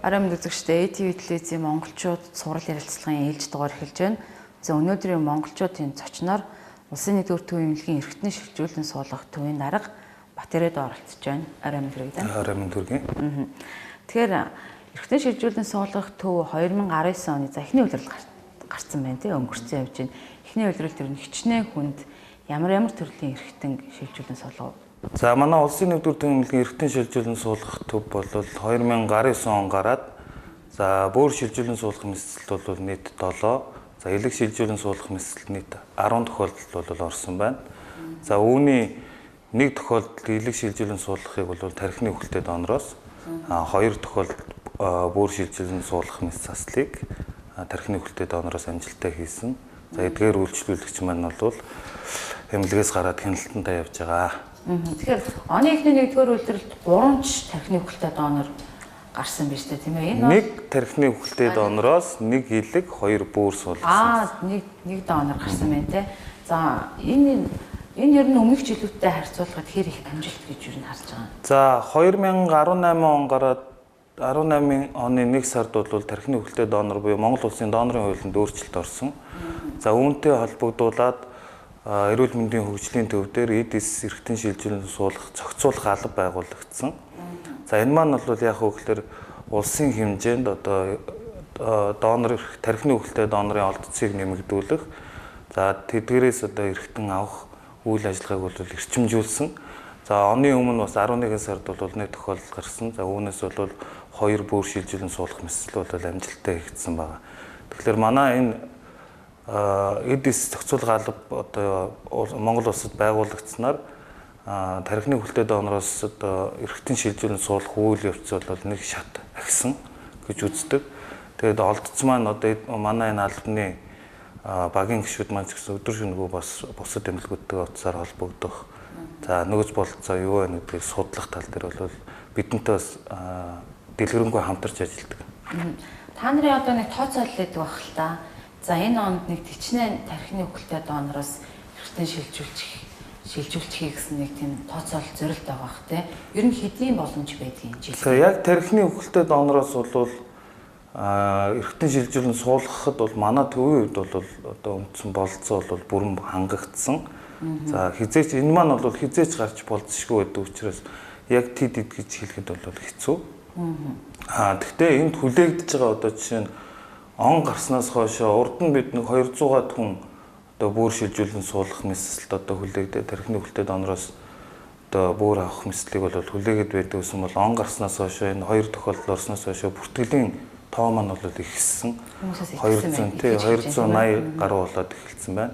Арамд үзэгчтэй ATV телевизийн монголчууд сурал ярилцлагын ээлж дугаар эхэлж байна. За өнөөдрийн монголчуудын зочноор улсын нэгдүгээр төвийн эмнэлгийн эрхтний шилжүүлэн суулгах төвийн дарга Батэрээд оролцож байна. Арамд хүргэдэг. Арамд хүргэе. Тэгэхээр эрхтний шилжүүлэн суулгах төв 2019 оны за эхний улирал гарсан байна тий өнгөрсөн явж байна. Эхний улирал төр нь хичнээн хүнд ямар төрлийн эрхтэн шилжүүлэн суулгав. За манай улсын нэгдүгээр төвийн эмнэлгийн эрхтэн шилжүүлэн суулгах төв бол 2019 он гараад за бөөр шилжүүлэн суулгах мэдсэлт бол нийт 7, за элэг шилжүүлэн суулгах мэдсэлт нийт 10 тохиолдолд бол орсон байна. За үүний нэг тохиолдолд элэг шилжүүлэн суулгахыг бол тархины үхэлтэй донороос, хоёр тохиолдолд бөөр шилжүүлэн суулгах мэдс заслыг тархины үхэлтэй донороос амжилттай хийсэн. За эдгээр үйлчлүүлэгч маань бол эмнэлгээс гараад хяналтандаа явж байгаа. Тэгэхээр оны эхний нэгдүгээр улиралд 3 тархины үхэлтэй донор гарсан биз дээ тийм ээ. Нэг тархины үхэлтэй донороос нэг элэг, хоёр бөөр суулгасан. Нэг донор гарсан байна те. За энэ ер нь өмнөх жилүүдтэй харьцуулахад хэр их амжилт гэж юу н харж байгаа. За 2018 он гараад 18 оны 1 сард бол тархины үхэлтэй донор буюу Монгол улсын донорын хуулинд өөрчлөлт орсон. За үүнтэй холбогдуулаад эрүүл мэндийн хөгжлийн төв дээр эдис эрхтэн шилжүүлэн суулгах зохицуулах алба байгуулагдсан. За энэ маань бол яг хөөхлөр улсын хэмжээнд одоо донор тархины үхэлтэй донорын олдцыг нэмэгдүүлэх, за тэдгээрээс одоо эрхтэн авах үйл ажиллагааг бол эрчимжүүлсэн. За оны өмнө бас 11 сард бол нэг тохиолдол гарсан. За үүнээс бол 2 бөөр шилжүүлэн суулгах мэдсэл бол амжилттай хийгдсэн байна. Тэгэхээр манай энэ эдис зохицуулах алба одоо Монгол улсад байгуулагдсанаар тархины үхэлтэй донороос одоо эрхтэн шилжүүлэн суулгах үйл явц бол нэг шат агсан гэж үздэг. Тэгээд олдц маань одоо манай энэ албаны багийн гишүүд маань ч гэсэн өдөр шөнөгүй бас бусад эмнэлгүүдтэй утсаар холбогдох. За нөгөөж бололцоо юу вэ гэдгийг судлах тал дээр бол бидэнтэй бас дэлгэрэнгүй хамтарч ажилладаг. Та нарын одоо нэг тооцоолол өгөх байх л та. За энэ онд нэг тичнээн тархины үхэлтэй донороос эрхтэн шилжүүлчихье гэсэн нэг тийм тооцоолол зорилт байгаа бах те. Ер нь хэдийн боломж байдгийг жил. За яг тархины үхэлтэй донороос бол эрхтэн шилжүүлэн суулгахад бол манай төвийн үед бол одоо үндсэн бололцоо бол бүрэн хангагдсан. За хизээч энэ маань бол хизээч гарч болцсошгүй байдаг учраас яг тэд гэж хэлэхэд бол хэцүү. Гэхдээ энд хүлээгдэж байгаа одоо жишээ нь он гарснаас хойш урд нь бид нэг 200-аад хүн одоо бөөр шилжүүлэн суулгах мэдсэлт одоо хүлээгдээ тархины үхэлтэй донороос одоо бөөр авах мэдслийг бол хүлээгээд байдаг гэсэн бол он гарснаас хойш энэ хоёр тохиолдол орсноос хойш бүртгэлийн тоо маань бол ихссэн. 280 гаруй болоод эхэлсэн байна.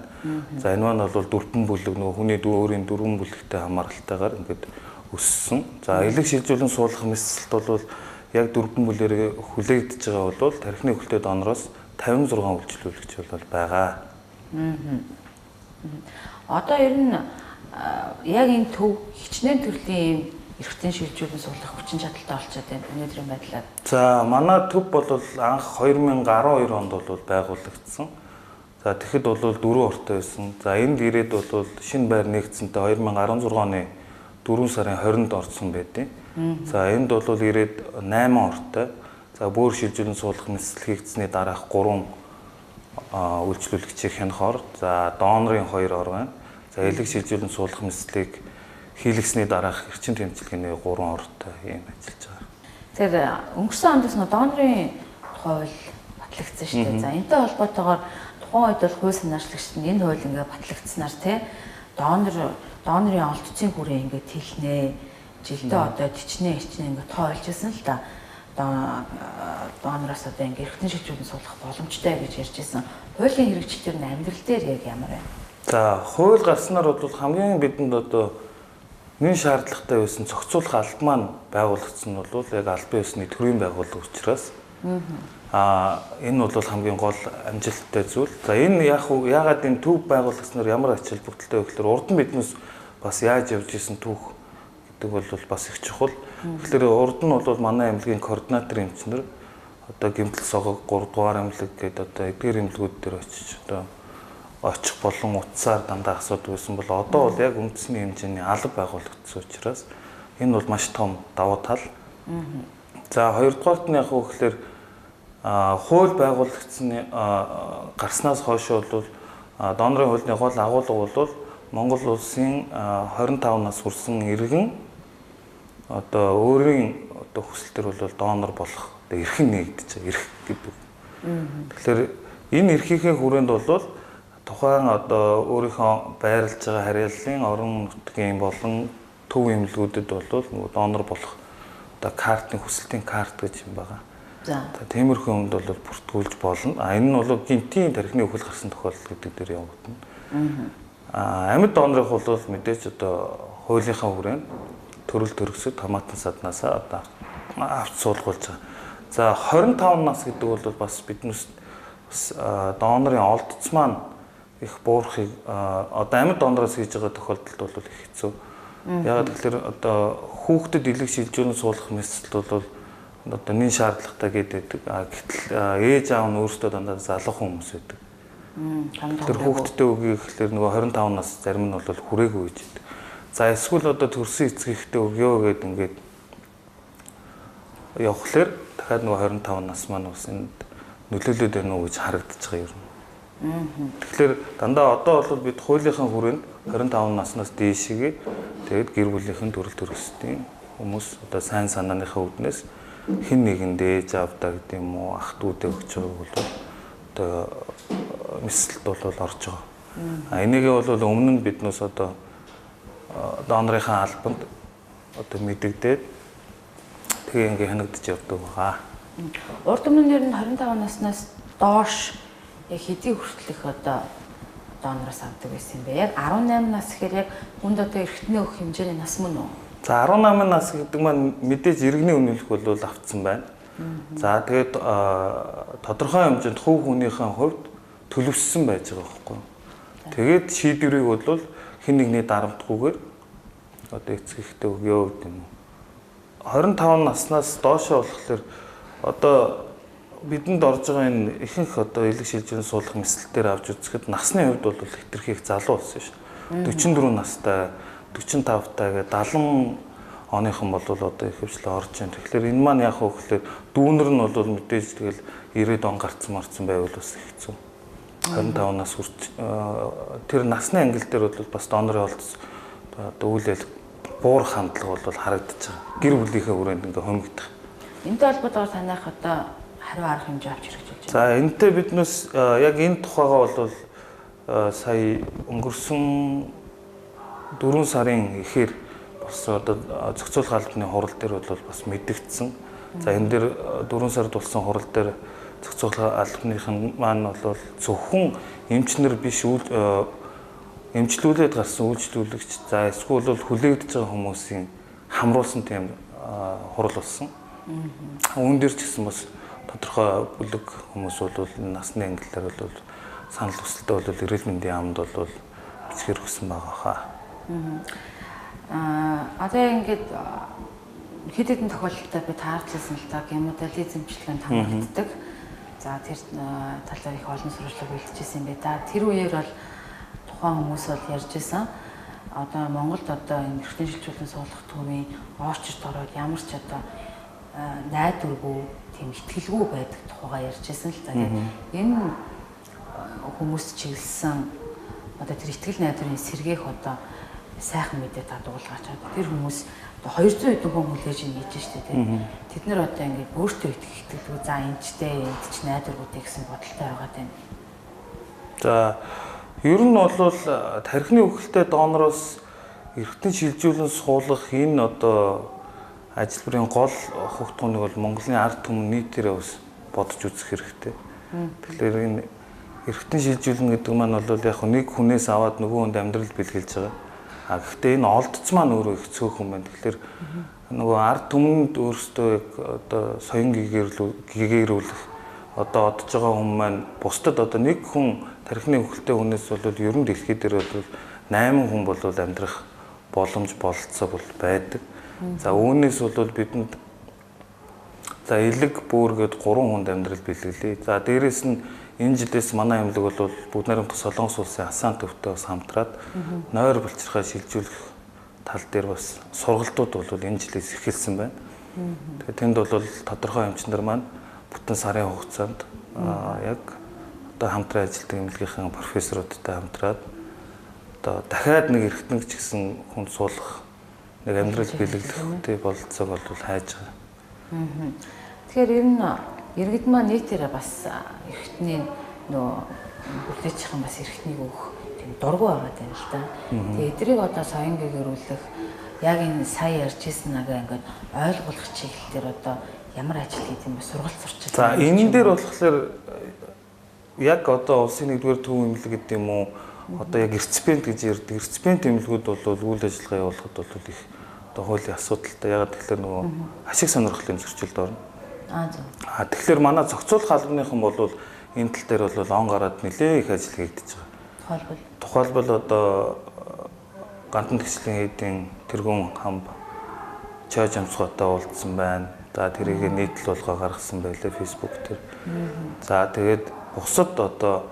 За энэ маань бол дөрвөн бүлэг нөгөө хүний өөрийн дөрвөн бүлэгтэй хамааралтайгаар ингээд өссөн. За элэг шилжүүлэн суулгах мэдсэлт бол яг дөрвөн бүлээр хүлээгдэж байгаа бол тархины үхэлтэй донороос 56 үйлчлүүлэгч бол байгаа. Одоо ер нь яг энэ төв хичнээн төрлийн эрхтэн шилжүүлэн суулгах хүчин чадалтай болчиход байна өнөөдрийн байдлаар. За манай төв бол анх 2012 онд бол байгуулагдсан. За тэгэхэд бол 4 ортой байсан. За энд ирээд бол шинэ байр нэгдсэнтэй 2016 оны 4 сарын 20-нд орсон байдیں۔ За энд бол ирээд 8 ортой. За бөөр шилжүүлэн суулгах мэдсэл хийгдсэний дараах 3 үйлчлүүлэгчийг хянахоор за донорын 2 ор байна. За элэг шилжүүлэн суулгах мэдслийг хийлгэсний дараах эрчим тэмцэлгээний 3 ортой юм ажиллаж байгаа. Тэр өнгөрсөн онд нь донорын хууль батлагдсан шүү дээ. За энэтэй холбоотойгоор тухайн үед бол хууль санаачлагчид энэ хууль ингээд батлагдсанаар тий донорын олдцын хүрээ ингээд хэлнэ. Жилдээ одоо тичнээ ингээд тоолжсэн л да. Донороос одоо ингээд эрхтэн шилжүүлэн суулгах боломжтой гэж ярьж ирсэн. Хуулийн хэрэгжлэлтэр нь амьдрал дээр яг ямар вэ? За хууль гарснаар бол хамгийн бидэнд одоо нэн шаардлагатай байсан зохицуулах алба маань байгуулагдсан нь бол яг албан ёсны төрийн байгууллага учраас энэ бол хамгийн гол амжилттай зүйл. За энэ яагаад энэ төв байгуулагдсанаар ямар ач холбогдолтой вэ гэхээр урд нь биднээс бас яаж явж исэн түүх гэдэг бол бас их чухал. Тэгэхээр урд нь бол манай эмнэлгийн координатор эмчнэр одоо гэмтэл согог 3 дугаар эмнэлэг гэдэг одоо эдгээр эмнэлгүүд дээр очиж одоо очих болон утсаар дандаа асуудаг байсан бол одоо бол яг үндэсний хэмжээний алба байгуулагдсан учраас энэ бол маш том давуу тал. За хоёрдугаарт нь яг үгээр хууль байгуулагдсан гарснаас хойш бол донорын хуулийн гол агуулга бол Монгол улсын 25 нас хүрсэн иргэн одоо өөрийн одоо хүсэл төр бол донор болох эрхэн нэгдэж байгаа эрх гэдэг. Тэгэхээр энэ эрхийнхээ хүрээнд бол тухайн одоо өөрийнхөө байрлаж байгаа харьяаллын орон нутгийн болон төв эмнэлгүүдэд бол нөгөө донор болох одоо картын хүсэлтийн карт гэж юм байгаа. За тиймэрхүү юмд бол бүртгүүлж болно. Энэ нь бол гинтийн тархины өвөл гарсан тохиолдол гэдэг дээр явагдана. Амьд донорын бол мэдээж одоо хуулийнхаа хүрээнд төрөл төрөсөд хамаатан саднасаа одоо авч суулгуулж байгаа. За 25 нас гэдэг бол бас биднээс бас донорын олдц маань их буурахыг одоо амьд донороос хийж байгаа тохиолдолд бол их хэцүү. Яг тэгэхээр одоо хүүхдэд элэг шилжүүлэн суулгах мэтлэл бол одоо нэн шаардлагатай гэдэг. Гэтэл ээж аав нь өөрсдөө дандаа залуухан хүмүүс байдаг. Тэр хүүхдтэй өгье гэхэлэр нөгөө 25 нас зарим нь бол хүрээгүй гэж байдаг. За эсвэл одоо төрсөн эцгийхтэй өгье гэдэг ингээд явхлаар дахиад нөгөө 25 нас маань бас энд нөлөөлөд байна уу гэж харагдаж байгаа юм. Тэгэхээр дандаа одоо бол бид хуулийнхаа хүрээнд 25 наснаас дээшгээ тэгээд гэр бүлийнхэн төрөл төрөсдийн хүмүүс одоо сайн санааныхаа үүднээс хэн нэгэнд ээж авдаа гэдэг юм уу ах дүүдээ өгч байгааг бол одоо мэсэлт бол орж байгаа. Энийгээ бол өмнө нь биднээс одоо донорынхаа албанд одоо мэдэгдээд тэгээ ингээ хянагдаж явдаг байгаа. Урд өмнө нь 25 наснаас доош яг хэдий хүртэл их одоо донороос авдаг байсан юм бэ? Яг 18 нас гэхээр яг хүнд одоо эргэтнээ өгөх хэмжээний нас мөн үү? За 18 нас гэдэг маань мэдээж иргэний үнэлэх бол автсан байна. За тэгээд тодорхой хэмжээнд хувь хүнийхээ хувьд төлөвшсөн байж байгаа байхгүй. Тэгээд шийдвэрийг бол хэн нэгний дарамтгүйгээр одоо эцгийхтэй өгөө гэдэг юм. 25 наснаас доошоо болохоор одоо бидэнд орж байгаа энэ ихэнх одоо элэг шилжүүлэн суулгах мэтлэлээр авч үзэхэд насны хувьд бол хэтэрхийх залуу болсон шүү. 44 настай, 45 таа гэдэг 70 оныхон бол одоо их хвчлээ орж байна. Тэгэхээр энэ маань яг хөөхлөөр дүүнер нь бол мэдээж тэгэл 90 он гарцсан байвал бас хэцүү. 25 нас хүрч тэр насны ангил дээр бол бас донорын олдс одоо үйл ажиллагаа буур хандлага бол харагдаж байгаа. Гэр бүлийнхээ хүрээнд ингээ хомигдох. Энэтэй холбоотойгоор танайх одоо хариу арга хэмжээ авч хэрэгжүүлж байна. За энэтэй биднээс яг энэ тухайгаа бол сая өнгөрсөн 4 сарын эхээр бас одоо зохицуулах албаны хурал дээр бол бас мэдэгдсэн. За энэ дээр 4 сард болсон хурал дээр зохицуулах албаныхан маань бол зөвхөн эмчнэр биш эмчлүүлээд гарсан үйлчлүүлэгч за эсвэл хүлээгдэж байгаа хүмүүсийн хамруулсан тийм хурал болсон. Үүн дээр ч гэсэн бас тодорхой бүлэг хүмүүс бол насны ангиллаар бол санал хүсэлтэд бол эрүүл мэндийн яамд бол бичгээр өгсөн байгаа хаа. Одоо ингээд хэд хэдэн тохиолдолд би таарчлсан л та гемодиализмчлэн хамгаалдаг. За тэр талаар их олон сурвалжлага бэлтжижсэн юм байна. Тэр үеэр бол тухайн хүмүүс бол ярьж байсан. Одоо Монголд одоо энэ эрхтэн шилжүүлэн суулгах төвийн орчирт ороод ямар ч одоо найдваргүй тийм ихтгэлгүй байдаг тухайгаа ярьж байсан л та. Энэ хүмүүс чиглэсэн одоо тэр ихтгэл найдварын сэргээх одоо сайхан мэдээ та дуулгаач одоо тэр хүмүүс одоо 200 хэдэн хүн хүлээж ин гэж штэ тийм. Тэд нар одоо ингээд өөртөө итгэдэг за энэчтэй энд ч найдваргуудыг гэсэн бодолтой байгаа тийм. За ер нь бол тархины үхэлтэй донороос эргэтэн шилжүүлэн суулгах энэ одоо ажил бүрийн гол хугацааны бол Монголын ард түмэн нийтээрээ бас бодож үзэх хэрэгтэй. Тэгэхээр энэ эргэтэн шилжүүлэн гэдэг маань бол яг нэг хүнээс аваад нөгөө хүнд амьдрал бэлгэлж байгаа. Гэхдээ энэ олдц маань өөрөө их цөөхөн байна. Тэгэхээр нөгөө ард түмэнд өөрсдөө яг одоо соён гэгэрүүлэх одоо одож байгаа хүн маань бусдад одоо нэг хүн тархины үхэлтэй хүнээс бол ер нь дэлхий дээр бол 8 хүн бол амьдрах боломж бололцоо бол байдаг. За үүнээс бол бидэнд за элэг бүр гээд 3 хүнд амьдрал бэлгэлээ. За дээрэс нь энэ жилээс манай эмнэлэг бол бүгд найрамдах Солонгос улсын Асан төвтэй бас хамтраад нойр булчирхай шилжүүлэх тал дээр бас сургалтууд бол энэ жилээс эхэлсэн байна. Тэгээд тэнд бол тодорхой хэмжээндэр маань бүтэн сарын хугацаанд яг одоо хамтран ажилладаг эмнэлгийнхаа профессорудтай хамтраад одоо дахиад нэг эргэтнэг ч гэсэн хүнд суулгах нэг амьдрал бэлэглэхтэй бололцоог бол хайж байгаа. Тэгэхээр ер нь иргэд маань нийтээрээ бас эргэтний нөө бүлээчийн бас эргэтнийг өгөх тийм дургу байгаа юм л да. Тэгээ эдрийг одоо соён гэгэрүүлэх яг энэ сая ярьжсэн нагаа ингээд ойлгуулах чиглэлээр одоо ямар ажил хийх юм бэ? Сургалт сурч байгаа. За энэ дээр болохоор яг одоо улсын 1-р төв эмнэлэг гэдэг юм уу? Одоо яг реципиент гэж ярьдаг. Реципиент эмнэлгүүд бол үйл ажиллагаа явуулахад бол их одоо хуулийн асуудалтай. Яг тэгэхээр нөгөө ашиг сонирхлын зөрчилд орно. Зөв. Тэгэхээр манай зохицуулах албаныхан бол энэ тал дээр бол он гараад нэлээ их ажил хийгдэж байгаа. Тухайлбал одоо гандан тэгшлийн хэдийн тэргүүн хамб чойж амсгаатай уулзсан байна. За тэрийг нийтлэл болгоо гаргасан байлаа Facebook дээр. За тэгээд бусад одоо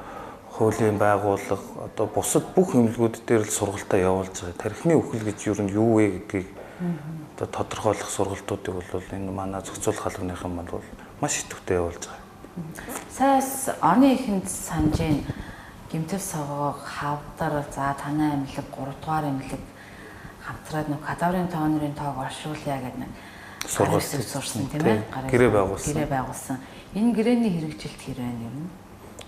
хуулийн байгууллага одоо бусад бүх эмнэлгүүд дээр л сургалтаа явуулж байгаа. Тархины үхэл гэж юу нь юу вэ гэдгийг одоо тодорхойлох сургалтуудыг бол энэ манай зохицуулах албаныхан маань бол маш идэвхтэй явуулж байгаа. Саяас оны эхэнд санжийн гэмтэл савгааг хавдар за танай эмнэлэг 3 дугаар эмнэлэг хамтраад нэг кадаврын тоонрын тоог оршуулъя гэдэг нэг сургалт сурсан тийм ээ. Гэрээ байгуулсан. Энэ гэрээний хэрэгжилт хэр байна юм?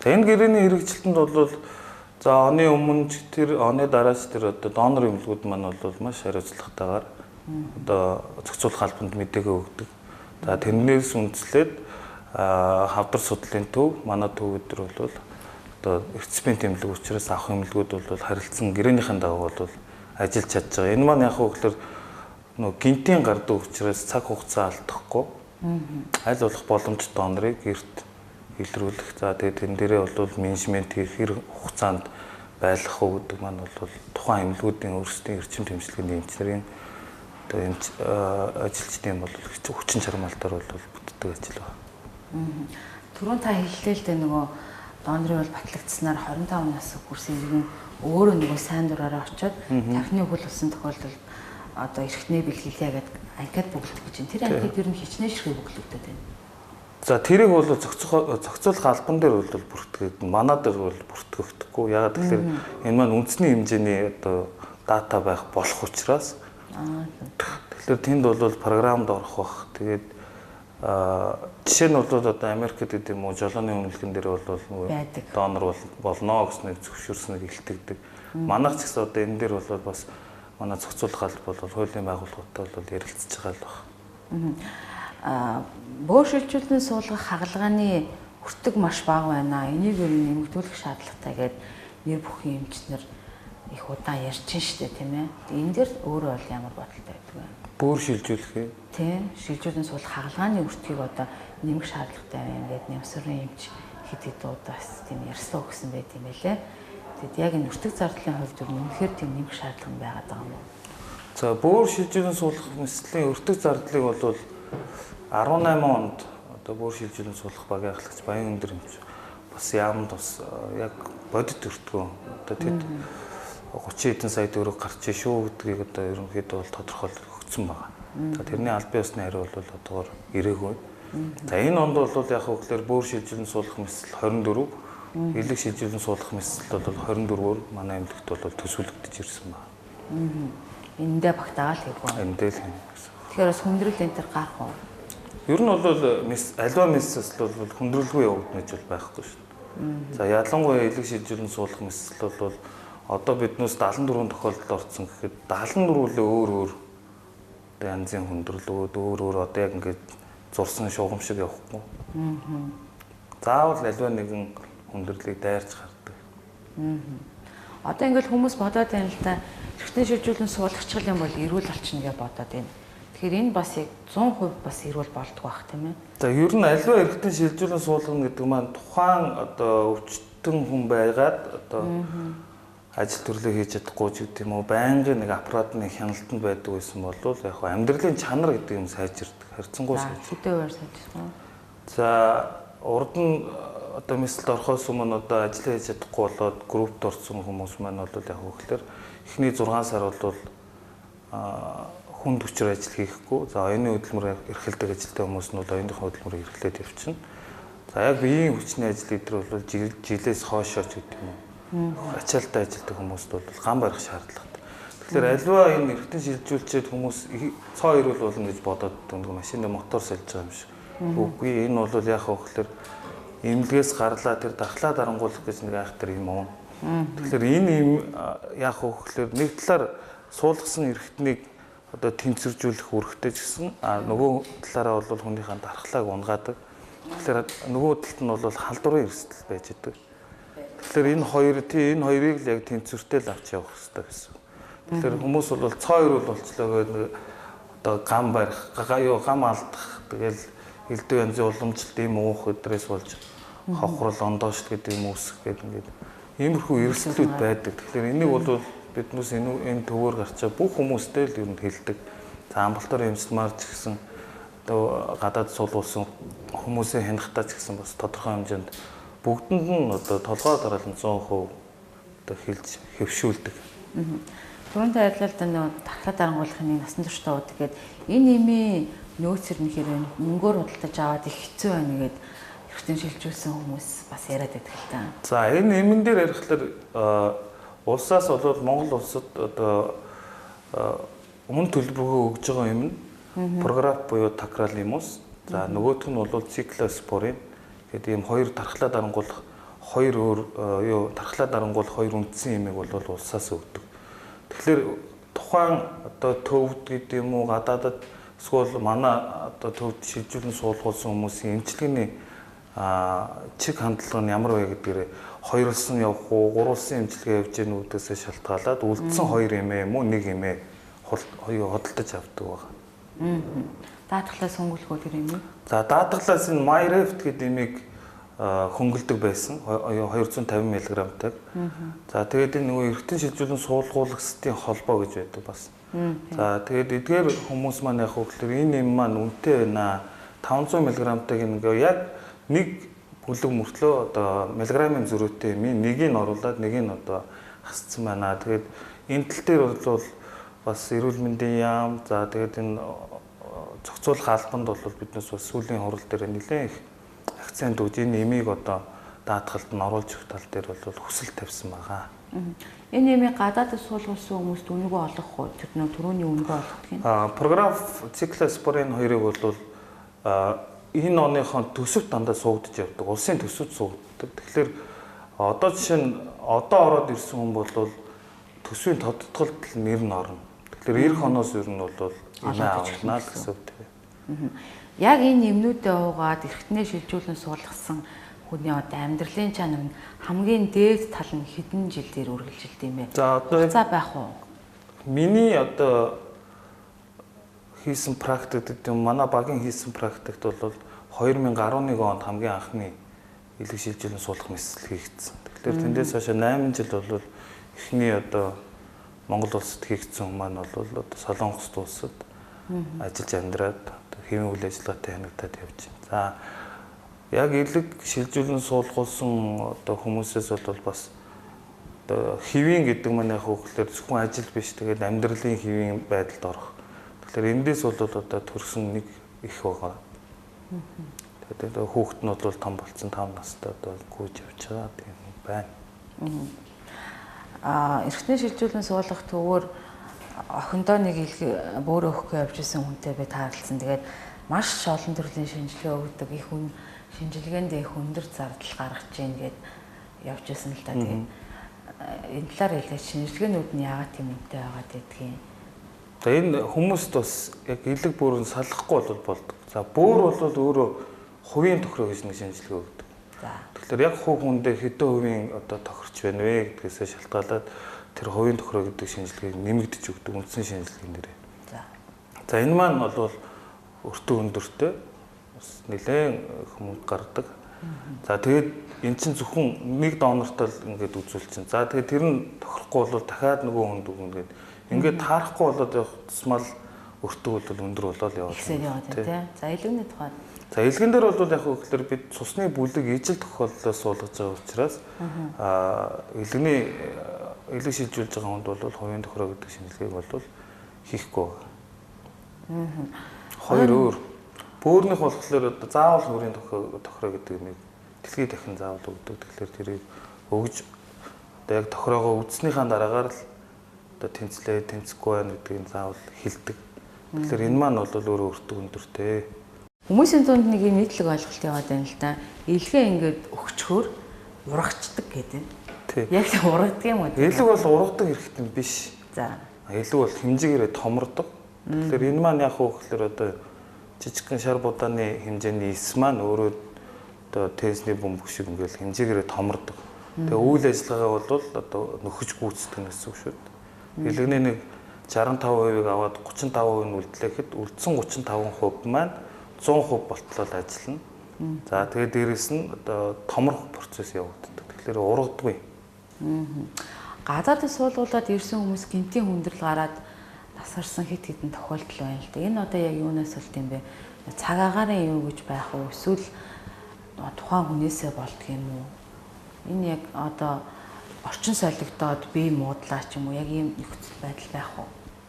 За энэ гэрээний хэрэгжилтэнд бол за оны өмнө ч тэр оны дараач тэр одоо донор эмнэлгүүд маань бол маш хариуцлагатайгаар одоо зохицуулах албанд мэдээгээ өгдөг. За тэрнээс үндэслээд хавдар судлалын төв манай төв өдр бол одоо реципиент эмнэлэг учраас авах эмнэлгүүд бол харилцсан гэрээнийхэн дагуу бол ажиллаж чадж байгаа. Энэ маань яг хөөхлөр нөгөө гинтийн гардаг учраас цаг хугацаа алдахгүй аль болох боломжтой донорыг гэрт илрүүлэх. За тэгээд энэ дээрээ бол менежмент хэр хугацаанд байлгах уу гэдэг маань бол тухайн эмнэлгүүдийн өөрсдийн эрчим тэмцлэгийн эмчнэрийн одоо эмч ажилчдын бол хүчин чармаалтаар бол бүтдэг ажил байна. Түрүүн та хэллээ л дээ нөгөө донорын бол батлагдсанаар 25 нас хүрсэн иргэн өөрөө нөгөө сайн дураараа очиод тархины үхэл болсон тохиолдолд одоо эрхтний бэлгэлээ гэдэг анкет бүгэлдэх гэж байна. Тэр анкет ер нь хичнээн ширхэг бүгэлдэгдээд байна. За тэрийг бол зохицуулах албан дээр бол бүртгэдэг. Манай дээр бол бүртгэгдэхгүй. Ягаад гэвэл энэ маань үндэсний хэмжээний одоо дата байх болох учраас тэгэхээр тэнд бол програмд орох бах. Тэгээд жишээ нь бол одоо Америкт гэдэг юм уу жолооны үнэлгэн дээр бол донор болно гэснээр зөвшөөрснөөр илтгэдэг. Манайх ч гэсэн одоо энэ дээр бол бас манай зохицуулах алба бол хуулийн байгууллагатай бол ярилцж байгаа л байна. Бөөр шилжүүлэн суулгах хагалгааны хүртэг маш бага байна. Энийг ер нь нэмэгдүүлэх шаардлагатай гэдэг нэр бүхэн эмчнэр их удаан ярьж штэ тийм ээ. Энэ дээр өөрөө бол ямар бодолтой байдаг вэ? Бөөр шилжүүлэх. Тийм, шилжүүлэн суулгах хагалгааны хүртгийг одоо нэмэх шаардлагатай байна гэдэг нэмсрын эмч хэд удаас тийм ярьслаа өгсөн байт юм байлээ. Тэгэд яг энэ хүртэг зардлын хувьд юу үнэхээр тийм нэмэх шаардлага байгаад байгаа юм уу? За бөөр шилжүүлэн суулгах мэслийн хүртэг зардлыг бол 18 онд одоо бөөр шилжүүлэн суулгах багийн ахлагч Баян өндөр эмч бас яамд бас яг бодит өртгөө одоо тэд 30 хэдэн сая төгрөг гарч шүү гэдгийг одоо ерөнхийдөө бол тодорхойлж өгсөн байгаа. За тэрний албан ёсны хариу бол одоогоор ирээгүй. За энэ онд бол яг хөглөр бөөр шилжүүлэн суулгах мэсэл 24, элэг шилжүүлэн суулгах мэсэл бол 24-оор манай эмнэлэгт бол төсвөлөгдөж ирсэн байна. Эндээ багтаагаал хийгөө. Эндээ л хийнэ гэсэн. Тэгэхээр бас хүндрэл энэ төр гарах уу? Ер нь бол альва мэсэл бол хүндрэлгүй явагдана гэж бол байхгүй шүү дээ. За ялангуяа элэг шилжүүлэн суулгах мэсэл бол одоо биднээс 74 тохиолдолд орсон гэхэд 74-өлөө өөр янзын хүндрэлүүд өөр одоо яг ингээд зурсан шугам шиг явахгүй. Заавал альва нэгэн хүндрэлийг дайрч гардаг. Одоо ингээд хүмүүс бодоод байна л да. Эрхтний шилжүүлэн суулгахчлал юм бол эрүүл болчихно гэж бодоод байна. Тэгэхээр энэ бас яг 100% бас эрүүл болдгоо бах тийм ээ. За ер нь альва эрхтний шилжүүлэн суулгана гэдэг маань тухайн одоо өвчтөн хүн байгаад одоо ажил төрлөө хийж чадахгүй ч гэдэг юм уу байнгын нэг аппаратны хяналтанд байдаг байсан бол яг амьдралын чанар гэдэг юм сайжирдаг. Харьцангуй сайжирдаг. Хэдээр сайжирсан. За урд нь одоо мэсэлд орохоос өмнө одоо ажил хийж чадахгүй болоод группт орсон хүмүүс маань бол яг хөөхлөр эхний 6 сар бол хүнд хүчээр ажил хийхгүй. За оюуны хөдөлмөр эрхэлдэг ажилтны хүмүүс нь бол оюуныхаа хөдөлмөрийг эрхлээд явчихна. За яг биеийн хүчний ажил эдгээр бол жилээс хоошооч гэдэг юм уу. Ачаалтаа ажилтдаг хүмүүст бол ган барих шаардлагатай. Тэгэхээр альва энэ эргэтэн шилжүүлчихэд хүмүүс цоо ирүүл болно гэж бодоод дөнгө машинд мотор сольж байгаа юм шиг. Үгүй энэ бол яг хөөхлөр эмнэлгээс гарлаа тэр дархлаа дарангуулах гэж нэг айхтар юм уу. Тэгэхээр энэ юм яг хөөхлөр нэг талаар суулгасан эргэтнийг одоо тэнцвэржүүлэх үүрэгтэй ч гэсэн нөгөө талаараа бол хүнийхээ дархлааг унгаадаг. Тэгэхээр нөгөө талд нь бол халдварын эрсдэл байж идэг. Тэгэхээр энэ хоёрыг л яг тэнцвэртэй л авч явах хэрэгтэй гэсэн. Тэгэхээр хүмүүс бол цоо ирүүл болцлоо гэдэг одоо гам барих, гам алдах тэгэл элдв янзын уламжлалт юм уух өдрөөс болж хохрол ондоошт гэдэг юм үүсэх гэдэг ингээд иймэрхүү эрсдлүүд байдаг. Тэгэхээр энийг бол биднээс энэ төвөөр гарчаа бүх хүмүүстэй л ер нь хэлдэг. За амбалтаар эмчилмаар ч гэсэн одоо гадаад суулгуулсан хүмүүсийн хянахтаа ч гэсэн бас тодорхой хэмжээнд бүгдэнд нь одоо толгой дараалан 100% одоо хэлж хэвшүүлдэг. Түрүүнтэй адилхан нөгөө дархлаа дарангуулахын насан туршдаа ууд тэгээд энэ нэмийн нөөцөр нэхэр мөнгөөр худалдаж аваад их хэцүү байна гэгээд эргэтэн шилжүүлсэн хүмүүс бас яриад байдаг л та. За энэ нэмэн дээр ярихлаар улсаас бол Монгол улсад одоо өмнө төлбөргөө өгж байгаа юм нь програф буюу такрал юмус. За нөгөөх нь бол циклоспорин гэдэг ийм хоёр дархлаа дарангуулах дархлаа дарангуулах хоёр үндсэн юмыг бол улсаас өгдөг. Тэгэхээр тухайн одоо төвд гэдэг юм уу гадаадад эсвэл манай одоо төвд шилжүүлэн суулгуулсан хүмүүсийн эмчилгээний чиг хандлага нь ямар вэ гэдгээр хоёрлсон явах уу, гурвалсан эмчилгээ явж гэнэ үүдээсээ шалтгаалаад үлдсэн хоёр эмээ юм уу нэг эмээ хөдөлтөж авдаг байна. Даатгалаас хөнгөлгөө тэр юм уу? За даатгалаас энэ майрефт гэдэг эмийг хөнгөлдөг байсан 250 мг-тай. За тэгээд энэ нөгөө эргэтэн шилжүүлэн суулгуулагчдын холбоо гэж байдаг бас. За тэгээд эдгээр хүмүүс маань яг хөөхлөр энэ юм маань үнэтэй байна. 500 мг-тайг ингээ яг нэг бүлэг мөртлөө одоо миллиграмын зөрүүтэй юм нэгийг оруулаад нэгийг нь одоо хасцсан байна. Тэгээд энэ тал дээр бол бас эрүүл мэндийн яам за тэгээд энэ зохицуулах албанд бол биднээс бас сүүлийн хурал дээр нэлээд их акцент өгж энэ нэмийг одоо даатгалд нь оруулж өгөх тал дээр бол хүсэл тавьсан байгаа. Энэ нэмийг гадаадд суулгуулсан хүмүүст үнэгүй олох уу? Тэр нөө түрүүний үнэгүй олох гэх юм. Програф циклоспорин хоёрыг бол энэ оныхон төсөвт дандаа суугдж явдаг. Улсын төсөвт суугддаг. Тэгэхээр одоо жишээ нь одоо ороод ирсэн хүн бол төсвийн тодтголд нэр нь орно. Тэгэхээр эх хоноос ер нь бол энэ авнаа л гэсэн үг тийм. Яг энэ нэмнүүдээ уугаад эргэтнээ шилжүүлэн суулгасан хүний одоо амьдралын чанар нь хамгийн дээд тал нь хэдэн жилээр үргэлжилт юм бэ? За одоо байх уу? Миний одоо хийсэн практик гэдэг юм манай багийн хийсэн практикт бол 2011 онд хамгийн анхны элэг шилжүүлэн суулгах мэсэл хийгдсэн. Тэгэхээр тэндээс хойш 8 жил бол эхний одоо Монгол улсад хийгдсэн хүмүүс маань бол одоо Солонгос улсад ажиллаж амьдраад хэвийн үйл ажиллагаатай хянагдаад явж байна. За яг элэг шилжүүлэн суулгуулсан одоо хүмүүсээс бол бас одоо хэвийн гэдэг маань яг хөөхлөөр зөвхөн ажил биш тэгээд амьдралын хэвийн байдалд орох. Тэгэхээр эндээс бол одоо төрсөн нэг их байгаа. Тэгээд хүүхэд нь бол том болсон 5 настай одоо гүйж явж байгаа тийм байна. Эргэтний шилжүүлэн суулгах төвөөр охиндоо нэг бөөрө өгөхгүй явж исэн хүнтэй би таарлцсан. Тэгээд маш олон төрлийн шинжилгээ өгдөг. Их хүн шинжилгээнд их өндөр зардал гаргаж ийн гэд явж исэн л та. Тэгээд энэ талаар хэлээд шинжилгээнүүд нь яагаад тийм үнэтэй байгаад байдгийг. За энэ хүмүүст бас яг элэг бөөрөнд салахгүй болдог. За бөөр бол өөрөө хувийн тохироо гэж нэг шинжилгээ өгдөг. Тэгэхээр яг хувь хүндээ хэдэн хувийн одоо тохирч байна вэ гэдгээсээ шалтгаалаад тэр хувийн тохироо гэдэг шинжилгээг нэмэгдэж өгдөг үндсэн шинжилгээ нэрээ. За энэ маань бол өртөө өндөртэй бас нэлээд хүмүүс гардаг. За тэгээд эн чинь зөвхөн нэг донортой л ингээд үзүүлчихсэн. За тэгээд тэр нь тохирохгүй бол дахиад нөгөө хүнд өгнө гэдэг. Ингээд таарахгүй болоод явах тусмал өртөө бол өндөр болоод яваад байна. Тийм. За элэгний тухайд. За элгэн дээр бол яг хөөхлөр бид цусны бүлэг ижил тохиолдлоос суулгаж байгаа учраас элэг шилжүүлж байгаа хүнд бол хувийн тохироо гэдэг шинжилгээг бол хийхгүй байна. Хоёр өөр. Бөөрнийх болохоор одоо заавал хөрийн тохироо гэдэг нэг дэлхий дахин заавал өгдөг. Тэгэхээр тэрийг өгж одоо яг тохироогоо үзснийхаа дараагаар л одоо тэнцлээ, тэнцэхгүй байна гэдгийг заавал хэлдэг. Тэгэхээр энэ маань бол өөрөө өртөг өндөртэй. Хүмүүсийн дунд нэг юм нийтлэг ойлголт яваад байна л да. Илгээ ингээд өгчхөөр урагчдаг гэдэг. Яг л урагдаг юм уу? Элэг бол урагдаг хэрэгтэй биш. За. Элэг бол хэмжээгээрээ томордог. Тэгэхээр энэ маань яг уу гэхээр одоо жижигхэн шар будааны хэмжээний эс маань өөрөө одоо тесний бөмбөг шиг ингээл хэмжээгээрээ томордог. Тэгээ үйл ажиллагаа бол одоо нөхөж гүйцэтгэх гэсэн үг шүү дээ. Элэгний нэг 65%-ийг аваад 35% нь үлдлэхэд үлдсэн 35% маань 100% болтлол ажиллана. За тэгээд дээрэс нь одоо томрох процесс явагддаг. Тэгэхээр урагдгүй. Гадаадд суулгуулад ирсэн хүмүүс гинтийн хүндрэл гараад насарсан хэд хэдэн тохиолдол байна л да. Энэ одоо яг юунаас болт юм бэ? Цаг агаараа юу гэж байх вэ? Эсвэл тухайн хүнээсээ болдго юм уу? Энэ яг одоо орчин солигдоод бие муудлаа ч юм уу яг ийм нөхцөл байдал байх уу?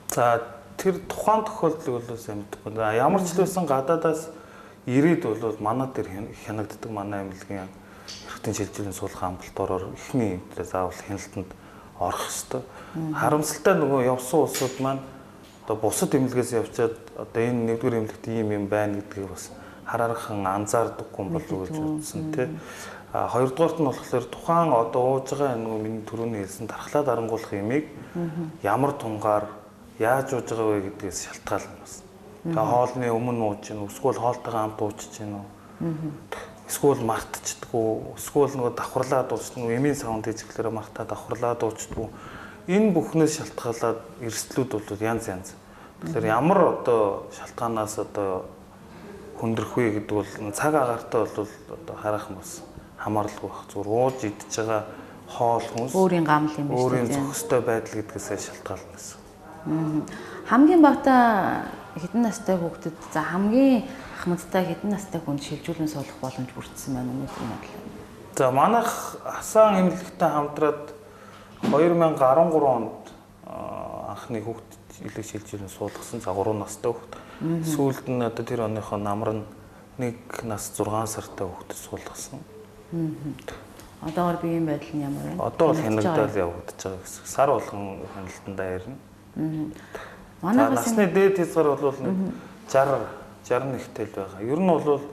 За тэр тухайн тохиолдлыг бол сайн мэдэхгүй. Ямар ч л байсан гадаадаас ирээд бол манай дээр хянагддаг манай аймлагийн эрхтэн шилжүүлэн суулгах амбулатороор эхний хэмжээ заавал хяналтанд орох ёстой. Харамсалтай нөгөө явсан улсууд маань одоо бусад эмнэлгээс явчаад одоо энэ нэгдүгээр эмнэлэгт ийм юм байна гэдгийг бас хараархан анзаардаггүй болов уу гэж бодсон тий. Хоёрдугаарт нь болохоор тухайн одоо ууж байгаа нөгөө миний түрүүний хэлсэн дархлаа дарангуулах юмыг ямар тунгаар яаж ууж байгаа вэ гэдгээс шалтгаална бас. Тэгээ хоолны өмнө ууж гин эсвэл хоолтойгоо хамт уужж гин үү. Эсвэл мартчихдаггүй, эсвэл нөгөө давхарлаад ууждаг, эмийн савнд хийжглээрээ мартаад давхарлаад ууждаг. Энэ бүхнээс шалтгаалаад эрсдлүүд бол янз янз. Тэгэхээр ямар одоо шалтгаанаас одоо хөндрөх вэ гэдэг бол цаг агаартай бол одоо харах юм бас хамааралгүй байх. Зүгээр ууж идж байгаа хоол хүнс өөрийн гамл юм биш үү? Өөрийн зохистой байдал гэдгээс шалтгаална гэсэн. Хамгийн багтаа хэдэн настай хүүхдэд за хамгийн ахмадтай хэдэн настай хүнд шилжүүлэн суулгах боломж бүрдсэн байна уу гэдэг юм. За манайх Асан эмнэлэгтэй хамтраад 2013 онд анхны хүүхд элэг шилжүүлэн суулгасан. За 3 настай хүүхд. Сүүлд нь одоо тэр оныхоо намар нь 1 нас 6 сартай хүүхдэд суулгасан. Одоогор биеийн байдал нь ямар вэ? Одоо бол хянагдал явагдаж байгаа гэсэн. Сар болгон хяналтандаа ирнэ. Манайхаас насны дээд хязгаар бол 61 тэл байгаа. Ер нь бол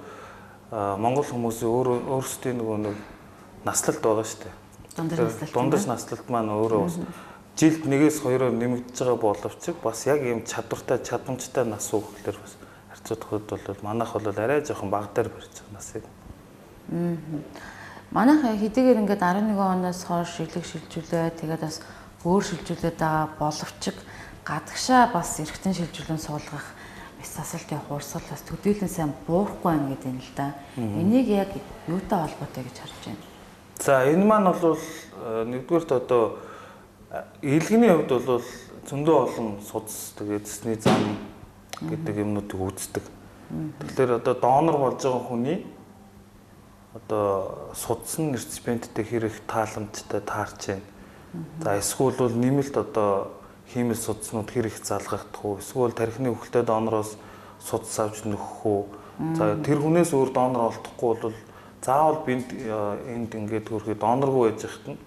Монгол хүмүүсийн өөрсдийн нэг наслалт байгаа шүү дээ. Дундаж наслалт маань өөрөө бас жилд 1-2-оор нэмэгдэж байгаа боловч бас яг ийм чадвартай, чадамжтай нас хүүхлээр бас харьцуулахад бол манайх бол арай жоохон бага дээр барьж байгаа насыг. Манайх хэдийгээр ингээд 11 оноос хойш элэг шилжүүлээ, тэгээд бас өөр шилжүүлээд байгаа боловч гадагшаа бас эргэтэн шилжүүлэн суулгах бис асуулт явах урсгал бас төдийлөн сайн буурахгүй байна гэдэг юм л да. Энийг яг юутай холбоотой гэж харж байна? За энэ маань бол нэгдүгээрт одоо элэгний хувьд бол зөндөө олон судас тэгээд цусны зам гэдэг юмнуудыг үздэг. Тэгэхээр одоо донор болж байгаа хүний одоо судсан реципиенттэй хэрэг тааламжтай таарч байна. За эсвэл бол нэмэлт одоо хиймэл судснууд хэрэг залгагдах уу, эсвэл тархины хөвгөлтэй донороос судас авч нөхөх үү. За тэр хүнээс өөр донор олдохгүй бол заавал бинд энд ингээд хөрхий доноргүй байж захт нь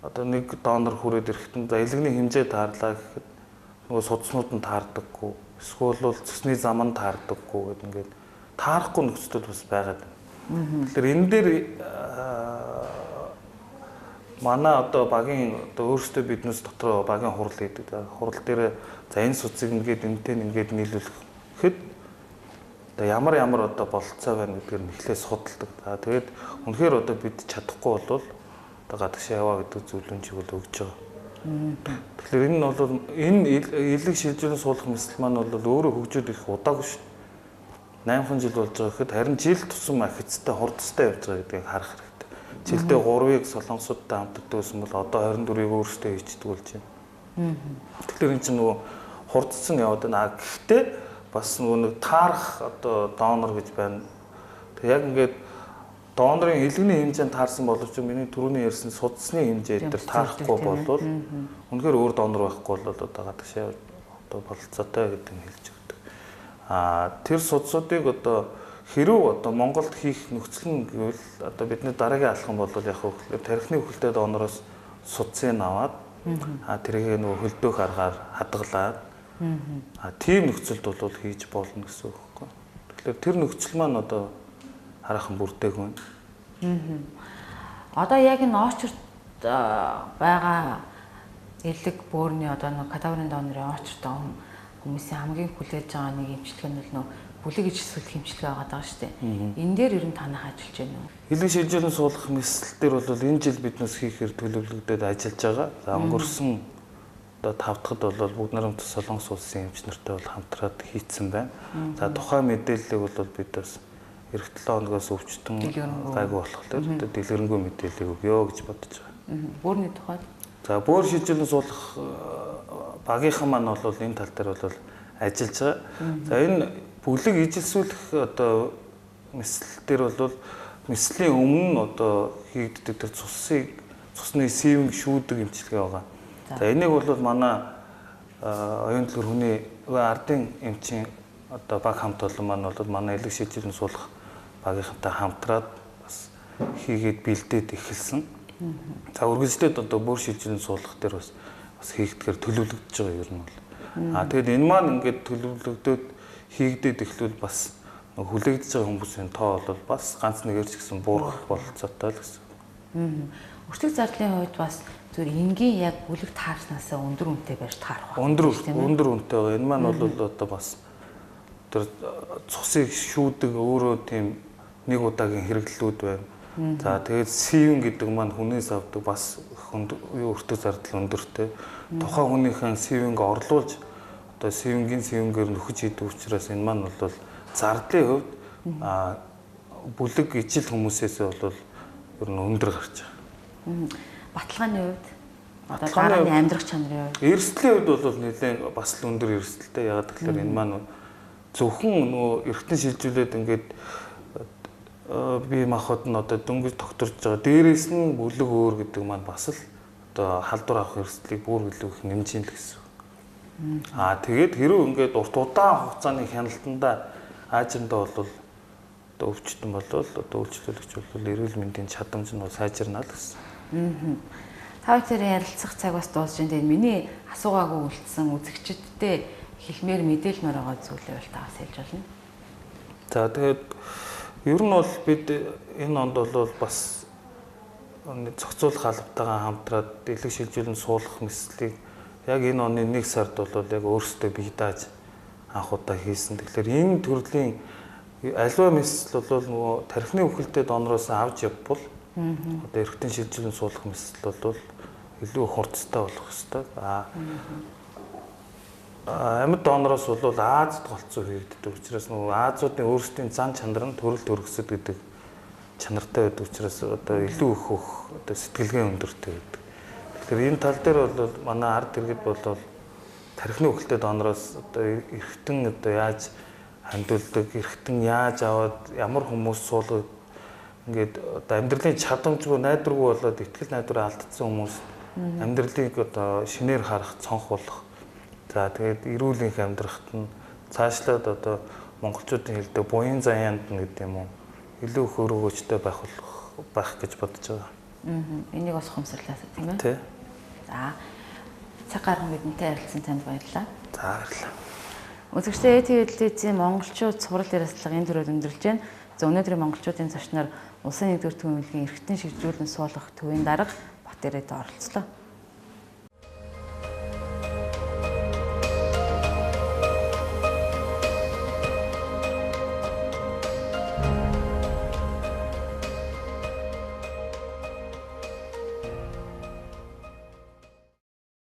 одоо нэг донор хүрээд ирэхэд нь за элэгний хэмжээ таарлаа гэхэд нөгөө судснууд нь таардаггүй, эсвэл бол цусны зам нь таардаггүй гэдэг ингээд таарахгүй нөхцөл бас байгаад байна. Тэгэхээр энэ дээр манай одоо багийн одоо өөрсдөө биднээс дотор багийн хурал хийдэг. Хурал дээр за энэ судсыг ингээд ингээд нийлүүлэхэд одоо ямар одоо бололцоо байна гэдгээр нэхлээ судалдаг. За тэгээд үнэхээр одоо бид чадахгүй бол одоо гадагшаа яваа гэдэг зүйлүүн чиг бол өгж байгаа. Тэгэхээр энэ нь бол энэ элэг шилжүүлэн суулгах мэсэл маань бол өөрөө хөгжөөд их удаагүй шүү. 8 жил болж байгаа гэхэд харин жил тусам ахицтай хурдтай явж байгаа гэдгийг харах хэрэгтэй. Жилдээ 3-ыг солонгосуудтай хамтдаг гэсэн бол одоо 24-ыг өөрсдөө хийчихдэг болж байна. Тэгэхээр энэ чинь нөгөө хурдсан яваад байна. Гэхдээ бас нөгөө нэг таарах одоо донор гэж байна. Тэг яг ингээд донорын элэгний хэмжээнд таарсан боловч миний түрүүний ярьсан судасны хэмжээ дээр таарахгүй болвол үнэхээр өөр донор байхгүй бол одоо гадагшаа одоо бололцоотой гэдэг нь хэлж өгдөг. Тэр судсуудыг одоо хэрв одоо Монголд хийх нөхцөл нь гэвэл одоо бидний дараагийн алхам бол яг хөө тархины хөвгөлтэй донороос судсыг аваад тэрийг нөгөө хөлдөөх аргаар хадгалаад тийм нөхцөлд бол хийж болно гэсэн үг байхгүй. Тэгэхээр тэр нөхцөл маань одоо хараахан бүрдээгүй. Одоо яг энэ очерт байгаа элэг бөөрийн одоо нэг кадаврын донорын очерт хүмүүсийн хамгийн хүлээж байгаа нэг эмчилгээ нь бол бүлэг ижил хэмжлэг байгаа даа шүү дээ. Энэ дээр ер нь танах ажиллаж байна уу? Элэг шилжүүлэн суулгах мэсэл дээр бол энэ жил биднээс хийхээр төлөвлөгдөд ажиллаж байгаа. За өнгөрсөн одоо 5 дахьд бол бүгд нарамт Солонгос улсын эмч нартай бол хамтраад хийцэн байна. За тухайн мэдээллийг бол бид бас эх 7 хоногоос өвчтөн гайгүй болохоор дэлгэрэнгүй мэдээлэл өгөө гэж бодож байгаа. Бөөрийн тухайд. За бөөр шилжүүлэн суулгах багийнхан маань бол энэ тал дээр бол ажиллаж байгаа. За энэ бүлэг ижилсүүлэх одоо мэсэл дээр бол мэслийн өмнө одоо хийгддэг тэр цусны сивэн шүүдэг эмчилгээ байгаа. За энийг бол манай оюун төлөв хүний ардын эмчийн одоо баг хамт олон маань бол манай элэг шилжүүлэн суулгах багийнхантай хамтраад бас хийгээд бэлдээд эхэлсэн. За үргэлжлээд одоо бөөр шилжүүлэн суулгах дээр бас хийгдэхээр төлөвлөгдөж байгаа юм бол. Тэгэд энэ маань ингээд төлөвлөгдөөд хийгдээд эхлүүл бас хүлээгдэж байгаа хүмүүсийн тоо бол бас ганц нэгээр ч гэсэн буурах бололцоотой л гэсэн. Өртөг зардлын хувьд бас зөв энгийн яг бүлэг таарснаас өндөр үнэтэй байж таарах. Өндөр үнэтэй байгаа. Энэ маань бол одоо бас тэр цусыг шүүдэг өөрөө тийм нэг удаагийн хэрэглэлүүд байна. За тэгээд сивэн гэдэг маань хүнээс авдаг бас өртөг зардал өндөртэй. Тухайн хүнийхэн сивэнг орлуулж одоо сивэнгээр нөхөж хийдэг учраас энэ маань бол зардлын хувьд бүлэг ижил хүмүүсээс бол ер нь өндөр гарч байгаа. Баталгааны хувьд одоо дарааны амьдрах чанарын хувьд эрсдлийн хувьд бол нэлээд бас л өндөр эрсдэлтэй. Ягаад гэвэл энэ маань зөвхөн нөгөө эргэтэн шилжүүлээд ингээд бие махбод нь одоо дөнгөж тогтворж байгаа. Дээрээс нь бүлэг өөр гэдэг маань бас л одоо халдвар авах эрсдлийг бүр илүү их нэмжин л гэсэн. Тэгээд хэрвээ ингээд урт удаан хугацааны хяналтанда аажимдаа бол одоо өвчтөн болвол одоо үйлчлүүлэгч бол эрүүл мэндийн чадамж нь сайжирна л гэсэн. Та бүхэн ярилцах цаг бас дуусж байна. Тэгээд миний асуугаагүй үлдсэн үзэгчдтэй хэлмээр мэдээлмээр байгаа зүйлээ бол таас хэлж болно. За тэгээд ер нь бол бид энэ онд бол бас зохицуулах албатайгаа хамтраад элэг шилжүүлэн суулгах мэслийг яг энэ оны 1 сард бол яг өөрсдөө бие дааж анх удаа хийсэн. Тэгэхээр энэ төрлийн аливаа мэсэл бол нөгөө тархины үхэлтэй донороос авч явбал одоо эргэтэн шилжүүлэн суулгах мэсэл бол илүү хурцтай болох ёстой. Амьд донороос бол Азид голцоо хийгддэг учраас нөгөө Азуудын өөрсдийн зан чанар нь төрөл төрөсөд гэдэг чанартай байдаг учраас одоо илүү их одоо сэтгэлгээ өндөртэй байдаг. Тэгэхээр энэ тал дээр бол манай ард иргэд бол тархины үхэлтэй донороос одоо эргэтэн одоо яаж хандуулдаг, эргэтэн яаж аваад ямар хүмүүс суулгад ингээд одоо амьдралын чадамжгүй найдваргүй болоод итгэл найдвараа алдсан хүмүүс амьдралыг одоо шинээр харах, цонх болох. За тэгээд эрүүлэнх амьдрахад нь цаашлаад одоо монголчуудын хэлдэг буян заяанд нь гэдэг юм уу илүү их өргөөжтэй байх гэж бодож байгаа. Энийг бас хомсрлаа тийм ээ. Тий. За цаг гарган бидэнтэй ярилцсан танд баярлалаа. За баярлалаа. Үзэгчдээ ТV-ийн монголчууд цуврал ярилцлага энэ төрөөр өндөрлж байна. За өнөөдрийн монголчуудын зочноор улсын 1-р төвийн эмнэлгийн эрхтэн шилжүүлэн суулгах төвийн дарга Батэрээд оролцлоо.